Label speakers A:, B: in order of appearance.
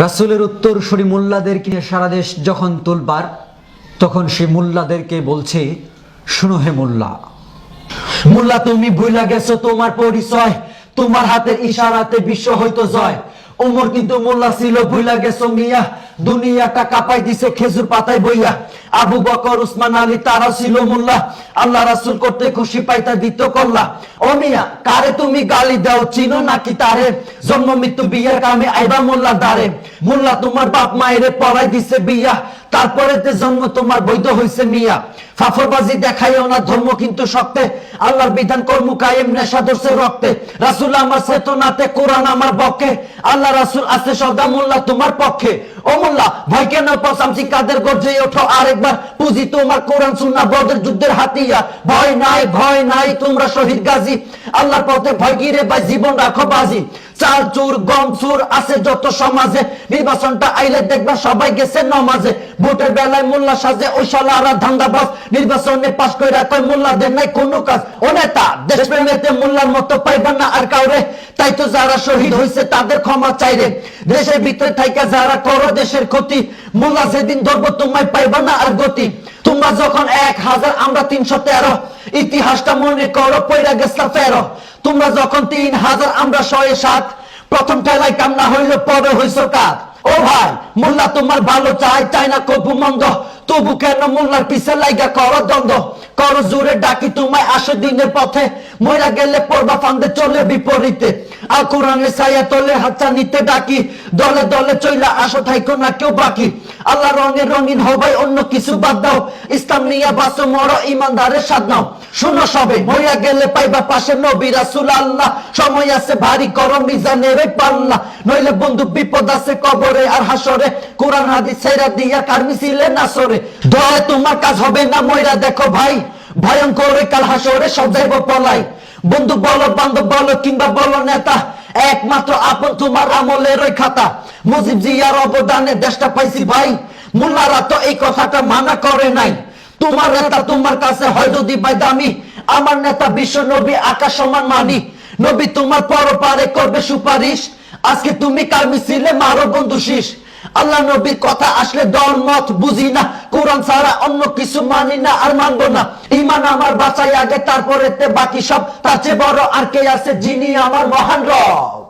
A: রাসূলের উত্তরসূরি মোল্লাদেরকে নিয়ে সারা দেশ যখন তোলবার, তখন সে মোল্লাদেরকে বলছে, শুনো হে মোল্লা, মোল্লা তুমি ভুলা গেছো তোমার পরিচয়, তোমার হাতের ইশারাতে বিশ্ব হয়তো জয়। ওমর কিন্তু মোল্লা ছিল, ভুলা গেছো মিয়া, দুনিয়াটা কাঁপাই দিছে খেজুর পাতায় বইয়া। আবু বকর উসমান আলী তারা ছিল মোল্লা, আল্লাহ রাসূল করতে খুশি পাইতা দিত কল্লা। ও মিয়া কারে তুমি গালি দাও, চিনো নাকি তারে? জন্ম মৃত্যু বিয়ের কামে আইবা মোল্লা দারে। মোল্লা তোমার বাপ মায়েরে পড়াই দিছে বিয়া, তারপরে জন্ম তোমার বৈধ হইছে মিয়া। ফাফরবাজি দেখাইও না ধর্ম কিন্তু শক্তে, আল্লাহর বিধান কর্ম কায়েম নেশা ধরছে রক্তে। রাসূল আমার চেতনাতে, কোরআন আমার পক্ষে, আল্লাহ রাসূল আছে সদা মোল্লা তোমার পক্ষে। ও মোল্লা ভয় কেন পচামচি কাদের গর্জে ওঠো আরেকবার, পুঁজি তোমার কোরআন সুন্নাহ বদর যুদ্ধের হাতিয়ার। ভয় নাই ভয় নাই তোমরা শহীদ গাজী, আল্লাহর পথে ভয় গিরে ভাই জীবন রাখো বাজি। চাল চুর গম চুর আছে যত সমাজে, নির্বাচনটা আইলে দেখবা সবাই গেছে নমাজে। ভোটের বেলায় মোল্লা সাজে ওই শালারা ধান্দাবাজ, নির্বাচনে পাস কইরা কয় মোল্লাদের নাই কোনো কাজ। ও নেতা দেশপ্রেমেতে মোল্লার মতো পাইবা না আর কাউরে, তাই তো যারা শহীদ হয়েছে তাদের ক্ষমা চাইরে। দেশের ভিতরে থাইকা যারা করো দেশের ক্ষতি, মোল্লা যেদিন ধরবো তোমায় পাইবা না আর গতি। তোমরা যখন 1000 আমরা 313, ইতিহাসটা মনে করো পয়রা গেছলা ফেরো। তোমরা যখন 3000 আমরা 107, প্রথম ঠেলায় কান্না হইল পরে হইছ কাজ। ও ভাই মোল্লা তোমার ভালো চাই, চাই না কবু মন্দ, তবু কেন মোল্লার পিছে লাইগা করো দ্বন্দ্ব। করো জোরে ডাকি তোমায় আসো দিনের পথে, মইরা গেলে পড়বা ফান্দে চলে বিপরীতে। আর কোরআনের ছায়া তলে হাতটা নিতে ডাকি, দলে দলে চইলা আসো থাইকো না কেউ বাকি। আল্লাহ রঙে রঙিন হবাই অন্য কিছু বাদ দাও, ইসলাম নিয়া বাঁচো মরো ইমানদারের স্বাদ নাও। শুনো সবে মইরা গেলে পাইবা পাশে নবী রাসূল আল্লাহ, সময় আছে ভারী করো মিজানের পাল্লা, নইলে বন্ধু বিপদ আছে কবরে আর হাসরে। কোরআন হাদিস ছেড়া দিয়া কার মিছিলে নাসরে, দয়া তোমার কাজ হবে না মইরা দেখো ভাই, ভয়ঙ্কর কাল হাসরে সব যাইব পলাই। বন্ধু বলো বান্ধব বলো কিংবা বলো নেতা, একমাত্র আপন তোমার আমলের ওই খাতা। মুজিব জিয়ার অবদানে দেশটা পাইছি ভাই, মোল্লারা তো এই কথাটা মানা করে নাই। তোমার নেতা তোমার কাছে হয় যদি ভাই দামি, আমার নেতা বিশ্ব নবী আকাশ সমান মানি। নবী তোমার পরপারে করবে সুপারিশ, আজকে তুমি কার মিছিলে মারো বন্ধু শীষ। আল্লাহ নবীর কথা আসলে দল মত বুঝি না, কোরআন ছাড়া অন্য কিছু মানি না আর মানবো না। ঈমান আমার বাঁচাই আগে তারপরে বাকি সব, তার চেয়ে বড় আর কে আছে যিনি আমার মহান রব।